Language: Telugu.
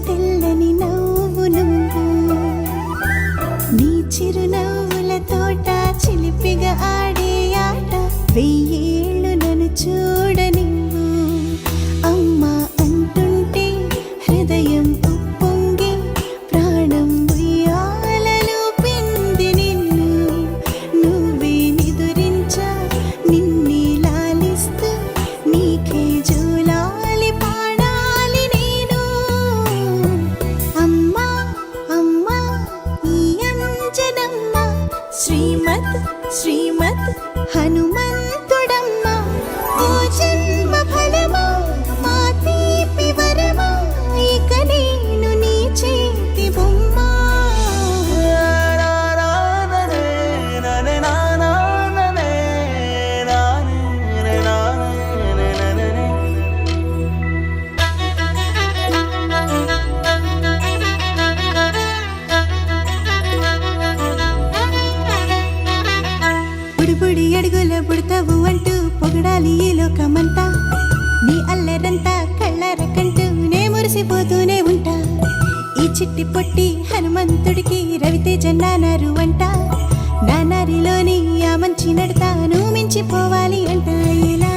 తెల్లని నవ్వు నువ్వు నీ చిరునవ్వుల తోట చిలిపిగా ఆడే ఆట వెయ్యేళ్ళు నన్ను చూడనివ్వు అమ్మా అంటుంటే హృదయం ఉప్పొంగి ప్రాణం ఉయ్యాలలో పిండి నిన్ను నువ్వే నిదురించా నిన్నే లాలిస్తూ నీకే జూలాలి పాడాలి నేను అమ్మా అమ్మా ఈ అంజనమ్మ శ్రీమత్ శ్రీమత్ హనుమంతుడమ్మ ఓ జన్మ ఫలమా మా తీపి వరమా ఇక నేను నీ చేతి బొమ్మ బుడిబుడి అడుగుల బుడతావు అంటూ పొగడాలి ఈ లోకమంతా నీ అల్లరంతా కళ్ళరకంటూ నే మురిసిపోతూనే ఉంటా ఈ చిట్టి పొట్టి హనుమంతుడికి రవితేజ నానారు అంట నానారిలోని ఆ మంచి నడతా నువ్వు మించిపోవాలి అంట ఇలా